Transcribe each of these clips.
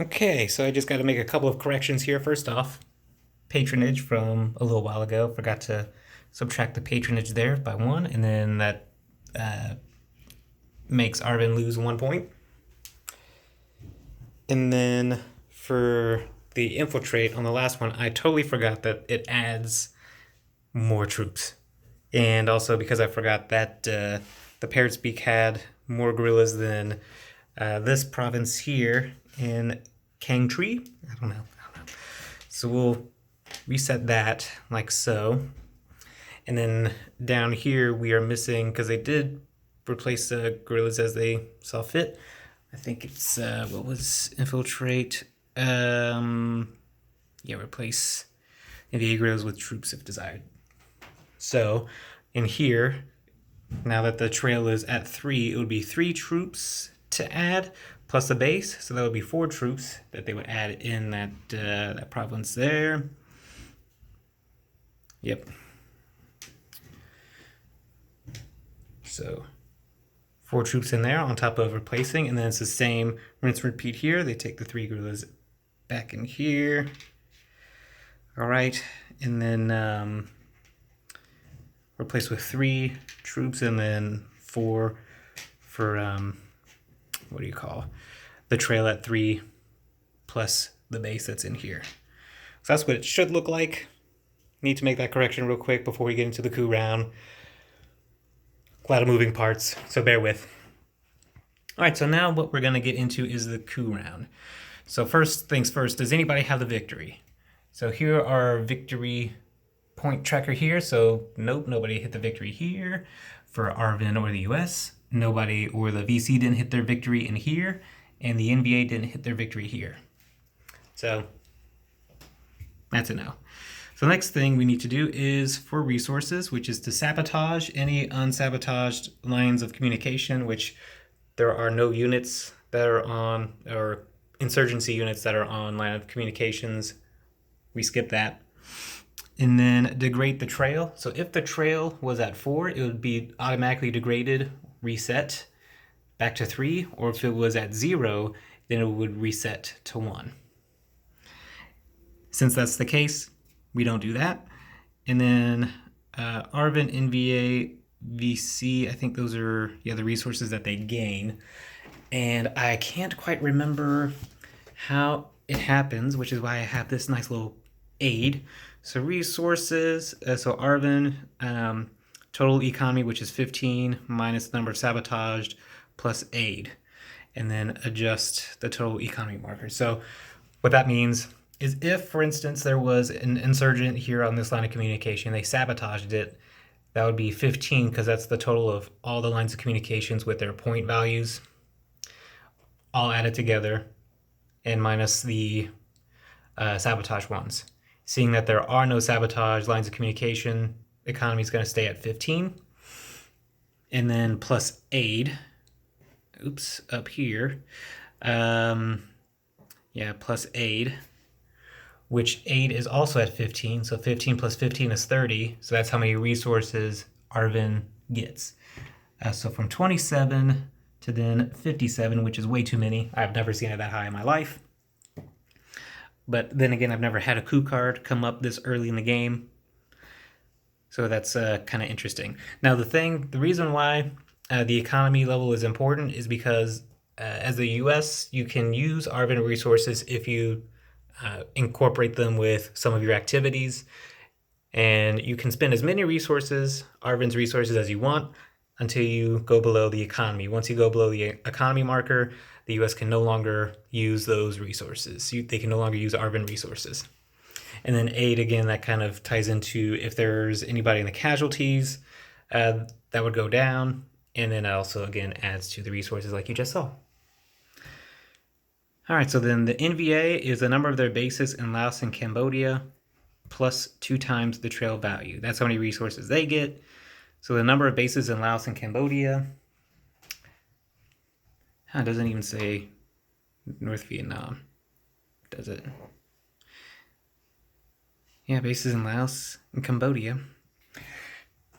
Okay, so I just got to make a couple of corrections here. First off, patronage from a little while ago. Forgot to subtract the patronage there by 1, and then that uh, makes Arvin lose 1 point. And then for the infiltrate on the last one, I totally forgot that it adds more troops. And also because I forgot that the Parrot's Beak had more guerrillas than this province here in Kangtree. I don't know. So we'll reset that like so. And then down here we are missing, because they did replace the gorillas as they saw fit. I think it's, what was infiltrate? Replace the gorillas with troops if desired. So in here, now that the trail is at 3, it would be 3 troops to add plus a base, so that would be 4 troops that they would add in that province there. Yep. So 4 troops in there on top of replacing, and then it's the same rinse and repeat here. They take the 3 guerrillas back in here. All right, and then replace with 3 troops, and then 4 for what do you call the trail at 3 plus the base that's in here. So that's what it should look like. Need to make that correction real quick before we get into the coup round. A lot of moving parts, so bear with. All right, so now what we're gonna get into is the coup round. So first things first, does anybody have the victory? So here are our victory point tracker here. So nope, nobody hit the victory here for Arvin or the US. Nobody or the VC didn't hit their victory in here, and the NVA didn't hit their victory here. So that's a no. So the next thing we need to do is for resources, which is to sabotage any unsabotaged lines of communication, which there are no units that are on, or insurgency units that are on line of communications. We skip that. And then degrade the trail. So if the trail was at 4, it would be automatically degraded, reset back to 3, or if it was at 0, then it would reset to 1. Since that's the case, we don't do that. And then Arvin, NVA, VC, I think those are the resources that they gain. And I can't quite remember how it happens, which is why I have this nice little aid. So resources, so Arvin, total economy, which is 15, minus the number sabotaged, plus aid. And then adjust the total economy marker. So what that means is if, for instance, there was an insurgent here on this line of communication, they sabotaged it, that would be 15, because that's the total of all the lines of communications with their point values, all added together, and minus the sabotage ones. Seeing that there are no sabotage lines of communication, economy is going to stay at 15. And then plus aid, oops, up here, plus aid, which aid is also at 15. So 15 plus 15 is 30. So that's how many resources Arvin gets. So from 27 to then 57, which is way too many. I've never seen it that high in my life. But then again, I've never had a coup card come up this early in the game. So that's kind of interesting. Now the reason why the economy level is important is because as the US, you can use Arvin resources if you incorporate them with some of your activities. And you can spend as many resources, Arvin's resources, as you want until you go below the economy. Once you go below the economy marker, the US can no longer use those resources. They can no longer use Arvin resources. And then aid, again, that kind of ties into if there's anybody in the casualties, that would go down. And then it also, again, adds to the resources like you just saw. All right, so then the NVA is the number of their bases in Laos and Cambodia plus 2 times the trail value. That's how many resources they get. So the number of bases in Laos and Cambodia, it doesn't even say North Vietnam, does it? Yeah, bases in Laos and Cambodia.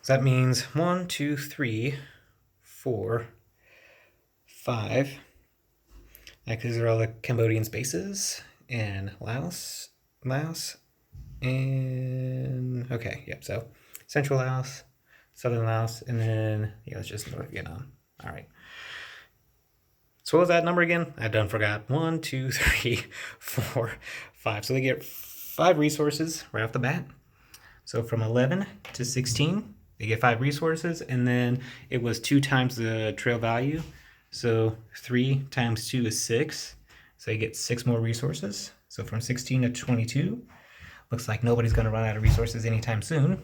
So that means 1, 2, 3, 4, 5. These are all the Cambodian spaces, and Laos, and okay, yep. So Central Laos, Southern Laos, and then yeah, it's just North Vietnam. All right. So what was that number again? I done forgot. 1, 2, 3, 4, 5. So they get 5 resources right off the bat. So from 11 to 16, they get 5 resources, and then it was 2 times the trail value. So 3 times 2 is 6. So you get 6 more resources. So from 16 to 22, looks like nobody's going to run out of resources anytime soon.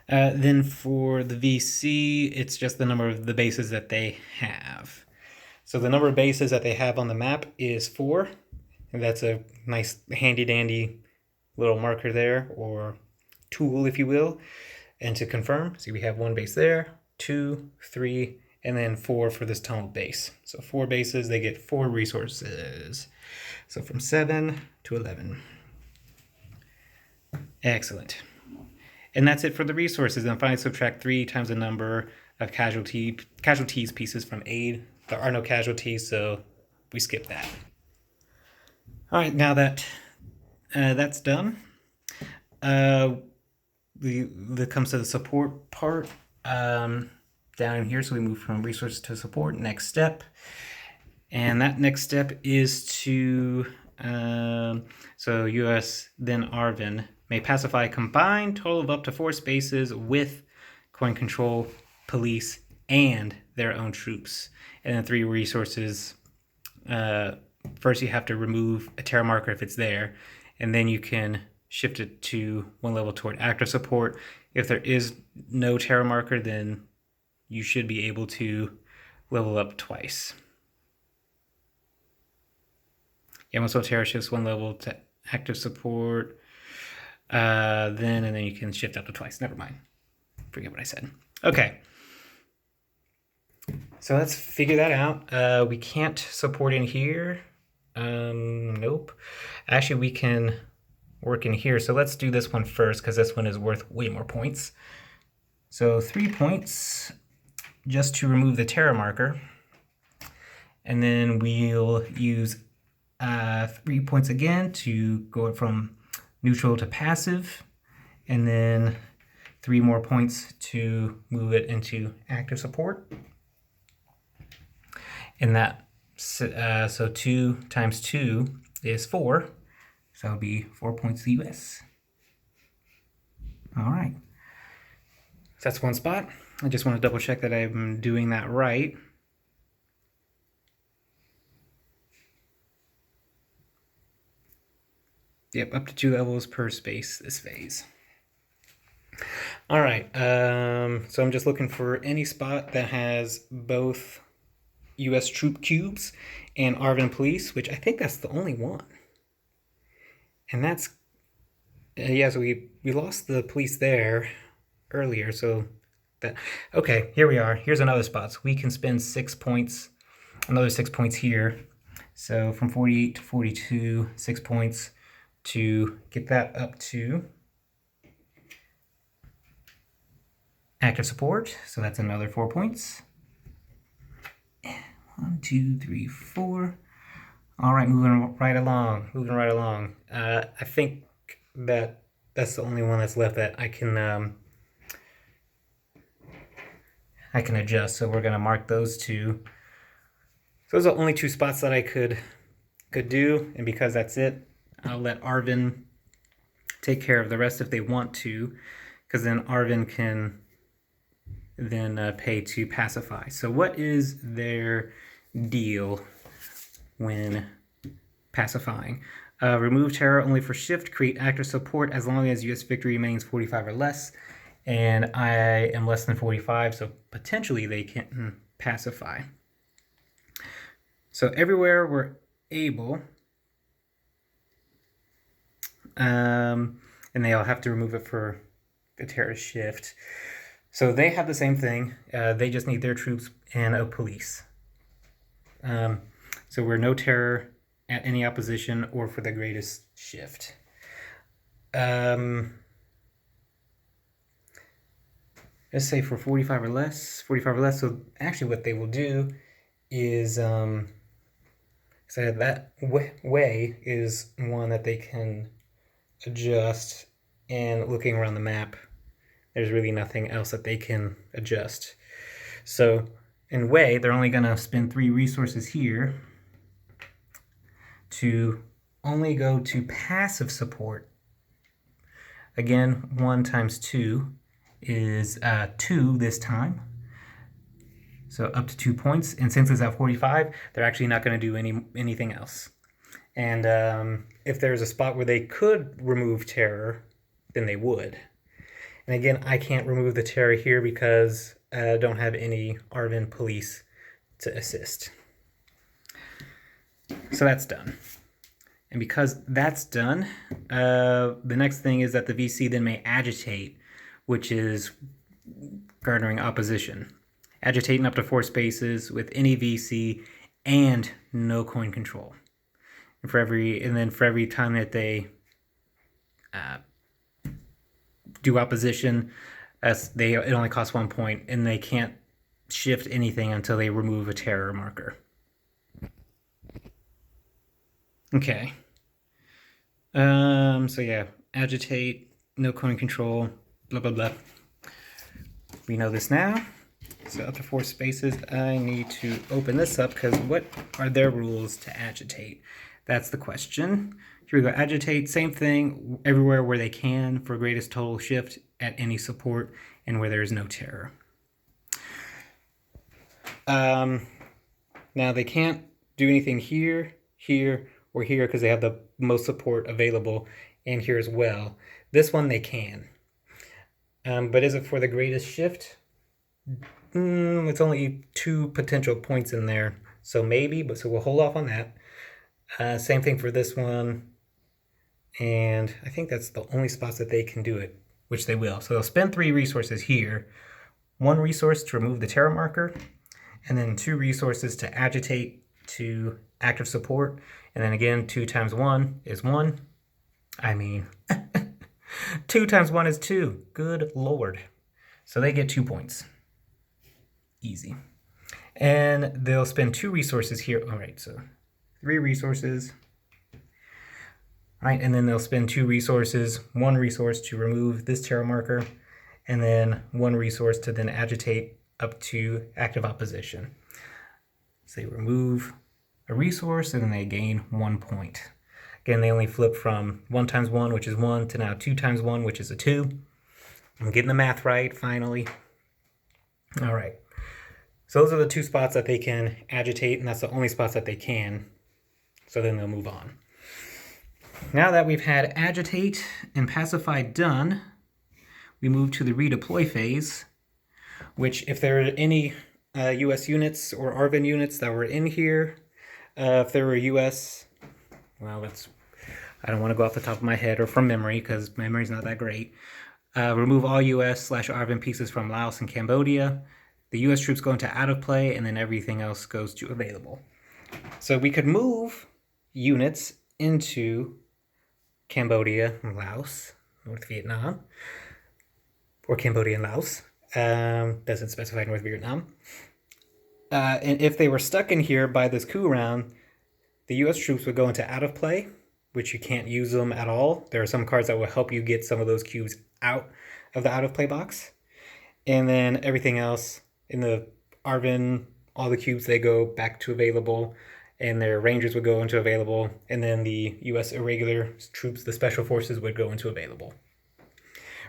Then for the VC, it's just the number of the bases that they have. So the number of bases that they have on the map is 4. And that's a nice handy dandy little marker there, or tool, if you will. And to confirm, see we have 1 base there, 2, 3, and then 4 for this tunnel base. So 4 bases, they get 4 resources. So from 7 to 11. Excellent. And that's it for the resources. And finally subtract 3 times the number of casualties pieces from aid. There are no casualties, so we skip that. All right, now that that's done, that comes to the support part down here. So we move from resources to support. Next step, and that next step is to so U.S. then Arvin may pacify a combined total of up to 4 spaces with coin control, police, and their own troops, and then 3 resources. First, you have to remove a terror marker if it's there, and then you can shift it to 1 level toward active support. If there is no terror marker, then you should be able to level up twice. Yeah, so terror shifts 1 level to active support, and then you can shift up to twice. Never mind. Forget what I said. Okay. So let's figure that out. We can't support in here. Nope. Actually, we can work in here. So let's do this one first, because this one is worth way more points. So 3 points just to remove the terror marker. And then we'll use 3 points again to go from neutral to passive. And then 3 more points to move it into active support. And that, so 2 times 2 is 4. So that would be 4 points to the US. All right. So that's 1 spot. I just want to double check that I'm doing that right. Yep, up to 2 levels per space this phase. All right, so I'm just looking for any spot that has both U.S. troop cubes and Arvin police, which I think that's the only one. And that's, yeah, so we lost the police there earlier, so that, okay, here we are. Here's another spot. So we can spend 6 points, another 6 points here. So from 48 to 42, 6 points to get that up to active support. So that's another 4 points. 1, 2, 3, 4. All right, moving right along. I think that that's the only one that's left that I can adjust. So we're gonna mark those 2. So those are the only 2 spots that I could do, and because that's it, I'll let Arvin take care of the rest if they want to, because then Arvin can then pay to pacify. So what is their deal when pacifying? Remove terror only for shift, create active support as long as US victory remains 45 or less, and I am less than 45, so potentially they can pacify. So everywhere we're able, and they'll have to remove it for the terror shift. So they have the same thing. They just need their troops and a police. So we're no terror at any opposition or for the greatest shift. Let's say for 45 or less. So actually what they will do is so that way is one that they can adjust, and looking around the map, there's really nothing else that they can adjust. So in way, they're only going to spend 3 resources here to only go to passive support. Again, 1 times 2 is 2 this time. So up to 2 points. And since it's at 45, they're actually not going to do anything else. And if there's a spot where they could remove terror, then they would. And again, I can't remove the terror here because I don't have any Arvin police to assist. So that's done. And because that's done, the next thing is that the VC then may agitate, which is garnering opposition. Agitating up to 4 spaces with any VC and no coin control. And then for every time that they do opposition, it only costs 1 point, and they can't shift anything until they remove a terror marker. Okay. So yeah, agitate, no coin control, blah blah blah. We know this now. So up to 4 spaces, I need to open this up because what are their rules to agitate? That's the question. Here we go, agitate, same thing everywhere where they can for greatest total shift at any support and where there is no terror. Now they can't do anything here, here, or here because they have the most support available, and here as well. This one they can. But is it for the greatest shift? It's only 2 potential points in there, so maybe, but so we'll hold off on that. Same thing for this one, and I think that's the only spots that they can do it, which they will. So they'll spend 3 resources here, 1 resource to remove the terror marker, and then 2 resources to agitate to active support, and then again 2 times 1 is 1. I mean, 2 times 1 is 2. Good Lord. So they get 2 points. Easy. And they'll spend 2 resources here. All right, so 3 resources. All right, and then they'll spend 2 resources, 1 resource to remove this terror marker, and then 1 resource to then agitate up to active opposition. So they remove a resource, and then they gain 1 point. Again, they only flip from 1 times 1, which is 1, to now 2 times 1, which is a 2. I'm getting the math right, finally. All right. So those are the 2 spots that they can agitate, and that's the only spots that they can. So then they'll move on. Now that we've had agitate and pacify done, we move to the redeploy phase, which if there are any US units or Arvin units that were in here, if there were US, well, I don't want to go off the top of my head or from memory because memory's not that great. Remove all US/Arvin pieces from Laos and Cambodia. The US troops go into out of play, and then everything else goes to available. So we could move units into Cambodia and Laos, North Vietnam, or Cambodia and Laos. Doesn't specify North Vietnam. And if they were stuck in here by this coup round, the US troops would go into out of play, which you can't use them at all. There are some cards that will help you get some of those cubes out of the out of play box. And then everything else in the Arvin, all the cubes, they go back to available, and their rangers would go into available, and then the US irregular troops, the special forces, would go into available.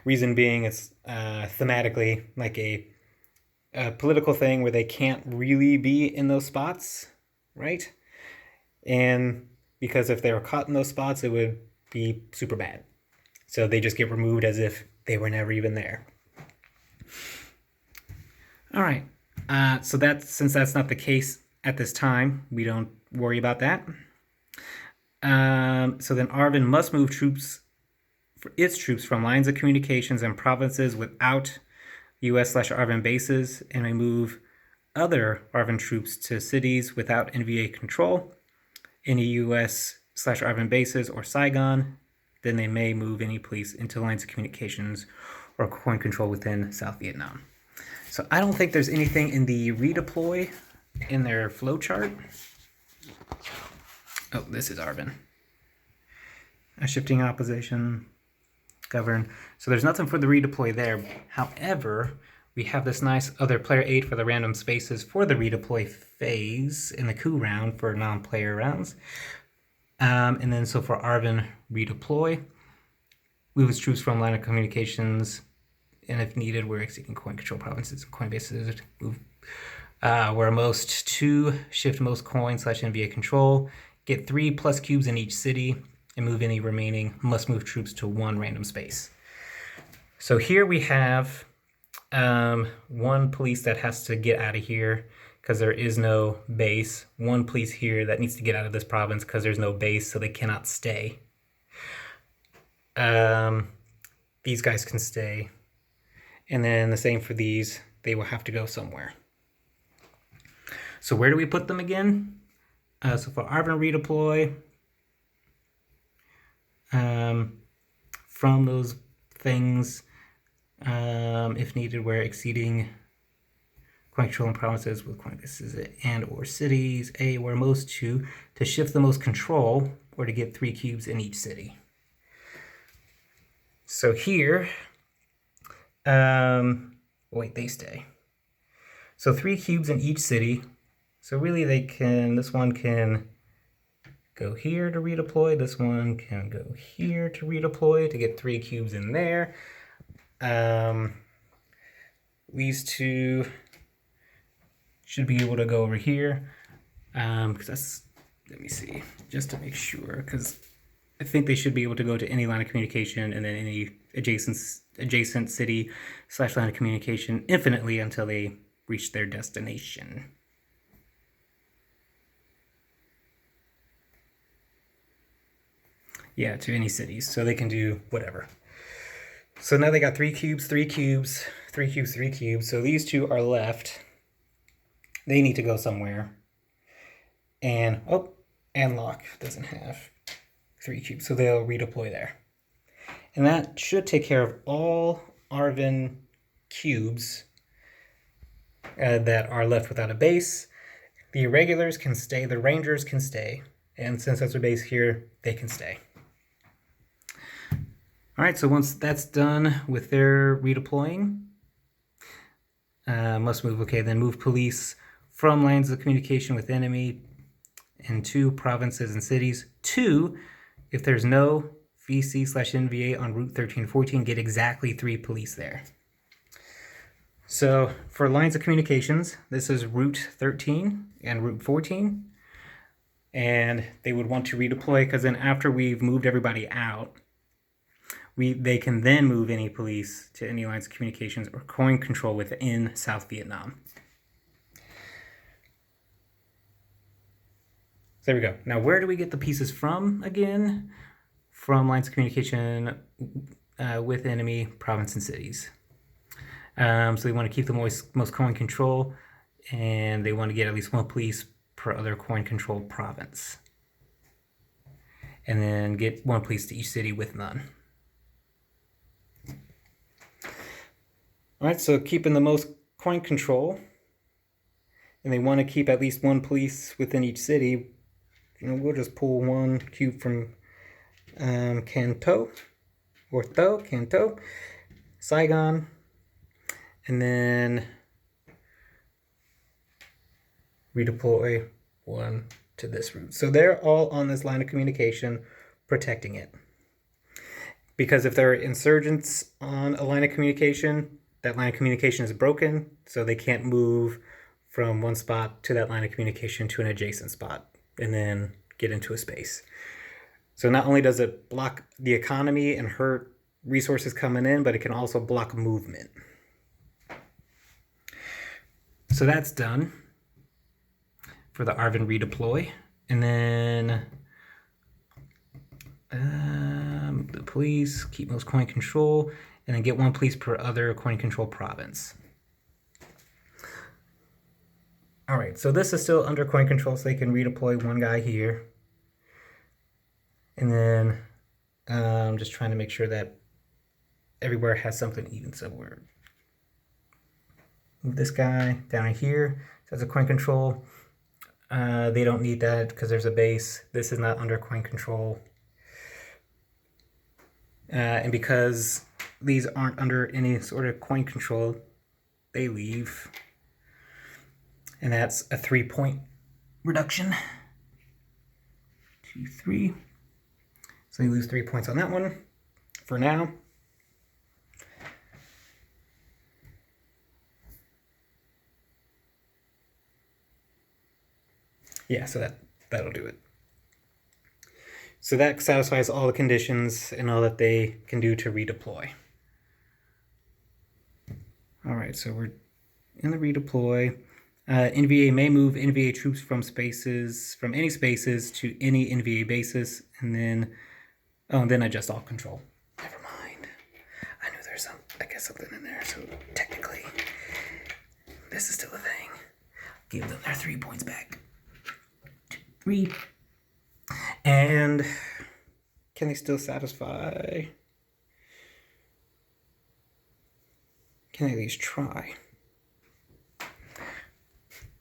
Reason being, it's thematically like a political thing where they can't really be in those spots, right? And because if they were caught in those spots, it would be super bad. So they just get removed as if they were never even there. All right, so since that's not the case at this time, we don't worry about that. So then Arvin must move its troops from lines of communications and provinces without US/Arvin bases, and may move other Arvin troops to cities without NVA control, any US/Arvin bases or Saigon. Then they may move any police into lines of communications or coin control within South Vietnam. So I don't think there's anything in the redeploy in their flow chart. Oh, this is Arvin. A shifting opposition, govern. So there's nothing for the redeploy there. However, we have this nice other player aid for the random spaces for the redeploy phase in the coup round for non-player rounds. And then so for Arvin redeploy, move his troops from line of communications, and if needed, we're exceeding coin control provinces and coin bases. Move where most to shift most coins / NVA control, get 3+ cubes in each city, and move any remaining must move troops to one random space. So here we have one police that has to get out of here because there is no base. One police here that needs to get out of this province because there's no base, so they cannot stay. These guys can stay. And then the same for these. They will have to go somewhere. So where do we put them again? So for Arvin redeploy, from those things, if needed, where exceeding coin control and provinces with coin bases and or cities, where most to shift the most control or to get 3 cubes in each city. So here, wait, they stay. So 3 cubes in each city. So really they can, this one can go here to redeploy. This one can go here to redeploy to get 3 cubes in there. These two should be able to go over here. Because that's, let me see, just to make sure, because I think they should be able to go to any line of communication and then any adjacent city / line of communication infinitely until they reach their destination. Yeah, to any cities, so they can do whatever. So now they got 3 cubes, 3 cubes, 3 cubes, 3 cubes. So these two are left. They need to go somewhere. And, oh, and Locke doesn't have 3 cubes, so they'll redeploy there. And that should take care of all Arvin cubes that are left without a base. The irregulars can stay, the rangers can stay, and since that's a base here, they can stay. All right, so once that's done with their redeploying, must move, okay, then move police from lines of communication with enemy into provinces and cities. 2, if there's no VC / NVA on Route 1314, get exactly 3 police there. So for lines of communications, this is Route 13 and Route 14. And they would want to redeploy because then after we've moved everybody out, they can then move any police to any lines of communications or coin control within South Vietnam. So there we go. Now, where do we get the pieces from again? From lines of communication with enemy, province, and cities. So they want to keep the most coin control, and they want to get at least 1 police per other coin control province. And then get 1 police to each city with none. All right, so keeping the most coin control, and they want to keep at least 1 police within each city. We'll just pull 1 cube from Canto, Saigon, and then redeploy 1 to this route. So they're all on this line of communication, protecting it. Because if there are insurgents on a line of communication, that line of communication is broken, so they can't move from one spot to that line of communication to an adjacent spot and then get into a space. So not only does it block the economy and hurt resources coming in, but it can also block movement. So that's done for the Arvin redeploy. And then the police, keep most coin control, and then get 1 police per other coin control province. All right, so this is still under coin control, so they can redeploy 1 guy here. And then just trying to make sure that everywhere has something even, so we're move this guy down here As a coin control, they don't need that because there's a base. This is not under coin control. And because these aren't under any sort of coin control, they leave. And that's a 3-point reduction. 2, 3. So you lose 3 points on that one for now. Yeah, so that'll do it. So that satisfies all the conditions and all that they can do to redeploy. All right, so we're in the redeploy. NVA may move NVA troops from any spaces to any NVA bases, and then, then adjust all control. Never mind. I knew there's something in there, so technically, this is still a thing. Give them their 3 points back. 2, 3. And can they still satisfy? Can they at least try?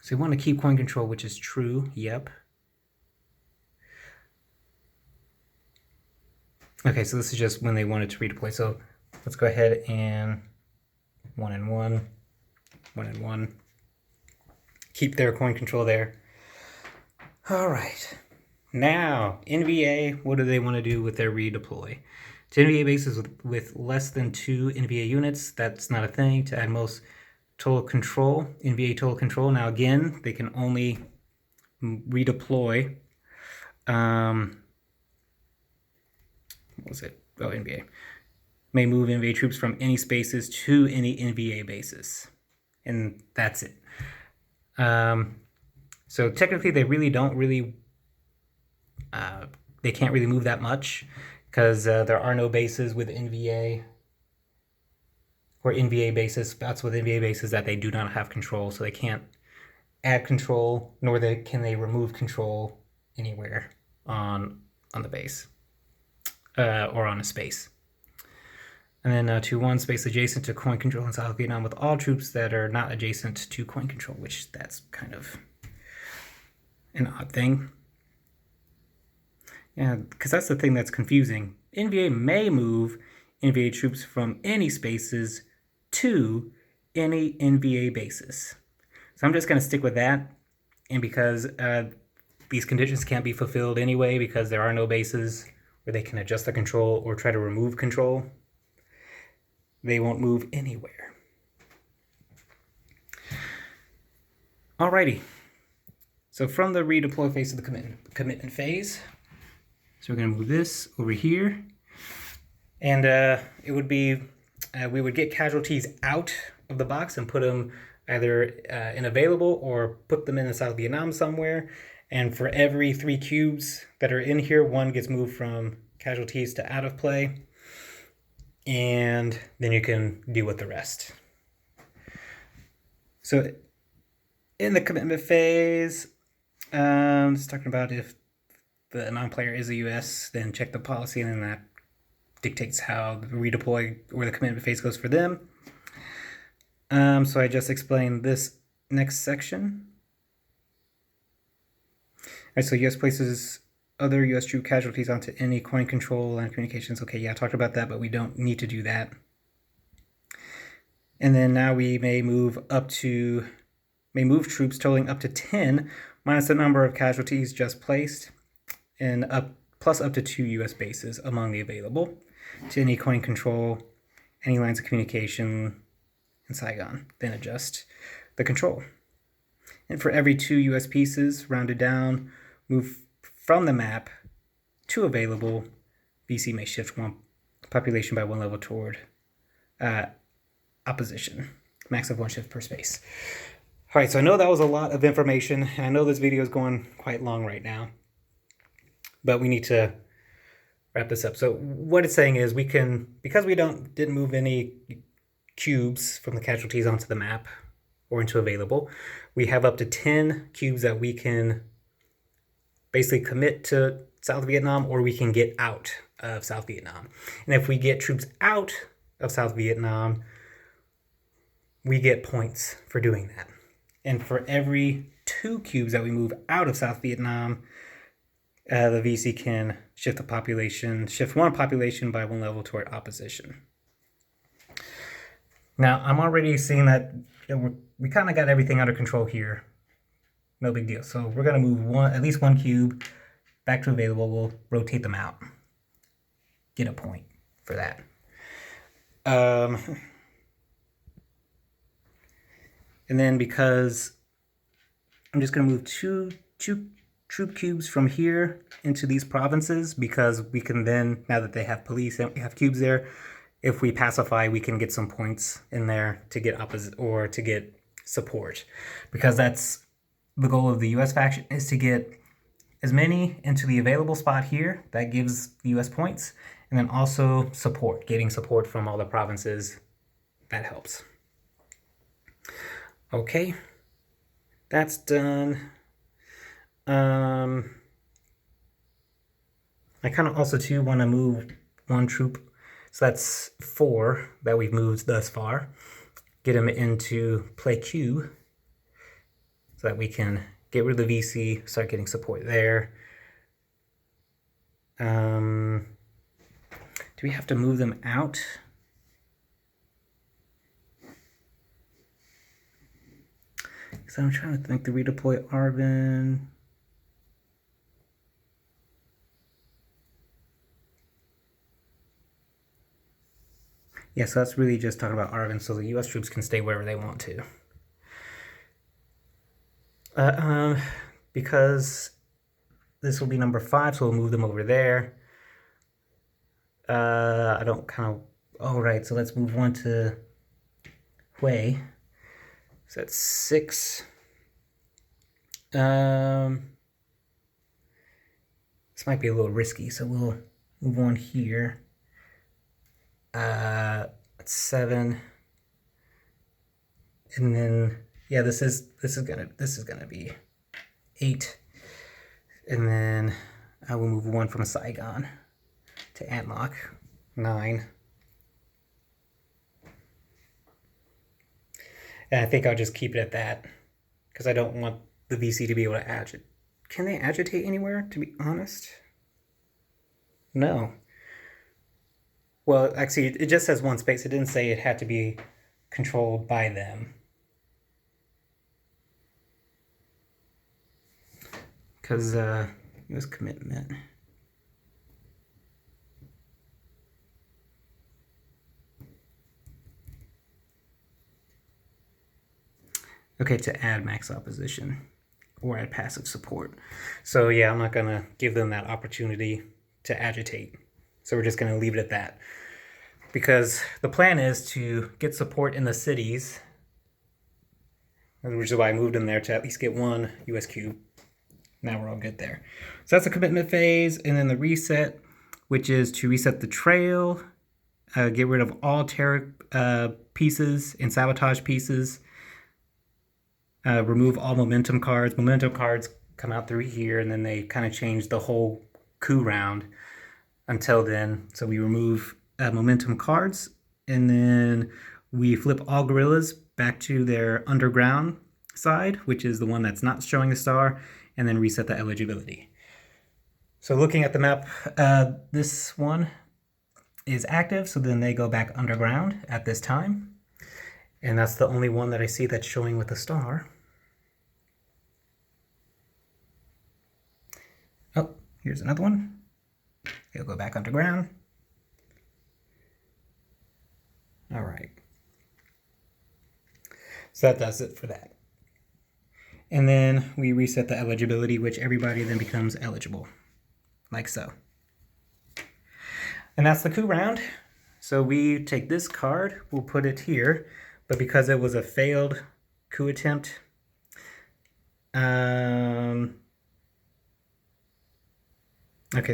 So we want to keep coin control, which is true. Yep. Okay, so this is just when they wanted to redeploy. So let's go ahead and 1 and 1, 1 and 1. Keep their coin control there. All right. Now, NVA, what do they want to do with their redeploy? To NVA bases with less than 2 NVA units, that's not a thing. To add most total control, NVA total control. Now again, they can only redeploy, what was it? Oh, NVA. May move NVA troops from any spaces to any NVA bases. And that's it. So technically they really don't they can't really move that much because there are no bases with NVA or NVA bases, spots with NVA bases that they do not have control, so they can't add control, nor can they remove control anywhere on the base or on a space. And then to 1 space adjacent to coin control in South Vietnam with all troops that are not adjacent to coin control, which that's kind of an odd thing. Yeah, because that's the thing that's confusing. NVA may move NVA troops from any spaces to any NVA bases. So I'm just going to stick with that. And because these conditions can't be fulfilled anyway, because there are no bases where they can adjust the control or try to remove control, they won't move anywhere. Alrighty. So from the redeploy phase to the commitment phase, so we're going to move this over here, and it would be, we would get casualties out of the box and put them either in available or put them in the South Vietnam somewhere. And for every 3 cubes that are in here, 1 gets moved from casualties to out of play, and then you can deal with the rest. So in the commitment phase, it's talking about if the non-player is the US, then check the policy, and then that dictates how the redeploy or the commitment phase goes for them. So I just explained this next section. All right, so US places other US troop casualties onto any coin control and communications. Okay, yeah, I talked about that, but we don't need to do that. And then now we may move troops totaling up to 10 minus the number of casualties just placed, and plus up to 2 US bases among the available to any coin control, any lines of communication in Saigon, then adjust the control. And for every 2 US pieces, rounded down, move from the map to available, BC may shift 1 population by 1 level toward opposition, max of 1 shift per space. All right, so I know that was a lot of information, and I know this video is going quite long right now, but we need to wrap this up. So what it's saying is because we didn't move any cubes from the casualties onto the map or into available, we have up to 10 cubes that we can basically commit to South Vietnam, or we can get out of South Vietnam. And if we get troops out of South Vietnam, we get points for doing that. And for every 2 cubes that we move out of South Vietnam, the VC can shift one population by 1 level toward opposition. Now, I'm already seeing that we kind of got everything under control here. No big deal. So we're going to move at least 1 cube back to available. We'll rotate them out. Get a point for that. And then because I'm just going to move two troop cubes from here into these provinces, because we can then, now that they have police and we have cubes there, if we pacify, we can get some points in there to get opposite or to get support, because that's the goal of the US faction, is to get as many into the available spot here. That gives the US points, and then also support, getting support from all the provinces. That helps. Okay, that's done. I kind of also too want to move 1 troop, so that's 4 that we've moved thus far. Get them into play Q, so that we can get rid of the VC, start getting support there. Do we have to move them out? So I'm trying to think, to redeploy Arvin. Yeah, so that's really just talking about Arvin, so the US troops can stay wherever they want to. Because this will be number 5, so we'll move them over there. I don't kind of... All right, so let's move 1 to Hue. So that's 6. This might be a little risky, so we'll move 1 here. That's 7. And then, yeah, this is gonna be 8. And then I will move 1 from Saigon to Antlock, 9. And I think I'll just keep it at that, because I don't want the VC to be able to agitate. Can they agitate anywhere, to be honest? No. Well, actually, it just says 1 space. It didn't say it had to be controlled by them. Because it was commitment. Okay, to add max opposition or add passive support. So yeah, I'm not gonna give them that opportunity to agitate. So we're just gonna leave it at that. Because the plan is to get support in the cities, which is why I moved them there, to at least get 1 US cube. Now we're all good there. So that's the commitment phase, and then the reset, which is to reset the trail, get rid of all terror pieces and sabotage pieces, remove all momentum cards. Momentum cards come out through here, and then they kind of change the whole coup round until then. So we remove momentum cards, and then we flip all guerrillas back to their underground side, which is the one that's not showing the star, and then reset the eligibility. So looking at the map, this one is active, so then they go back underground at this time. And that's the only one that I see that's showing with a star. Oh, here's another one. He'll go back underground. All right. So that does it for that. And then we reset the eligibility, which everybody then becomes eligible, like so. And that's the coup round. So we take this card, we'll put it here, but because it was a failed coup attempt, okay,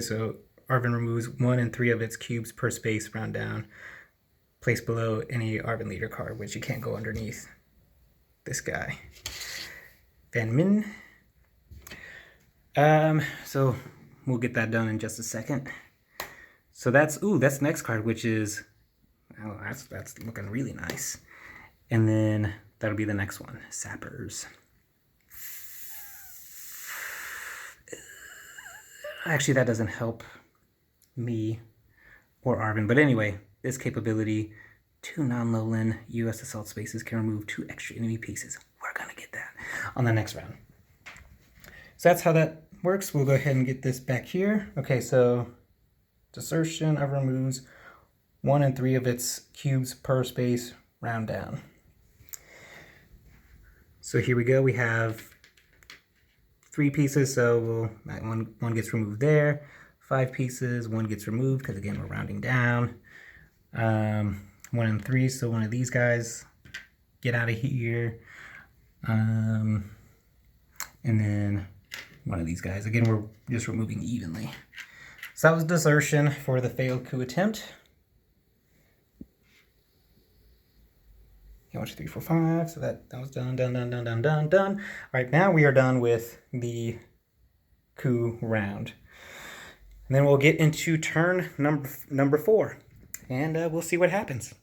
so Arvin removes 1 and 3 of its cubes per space round down, placed below any Arvin leader card, which you can't go underneath this guy. Van Min. So we'll get that done in just a second. So that's next card, which is, that's looking really nice. And then that'll be the next one, Sappers. Actually, that doesn't help me or Arvin. But anyway, this capability, 2 non-lowland US assault spaces can remove 2 extra enemy pieces. We're going to get that on the next round. So that's how that works. We'll go ahead and get this back here. Okay, so desertion of removes 1 and 3 of its cubes per space, round down. So here we go. We have 3 pieces, so one gets removed there. 5 pieces, 1 gets removed because again we're rounding down. 1 and 3, so one of these guys get out of here, and then one of these guys. Again, we're just removing evenly. So that was desertion for the failed coup attempt. 1, 2, 3, 4, 5. So that was done. All right, now we are done with the coup round. And then we'll get into turn number 4, and we'll see what happens.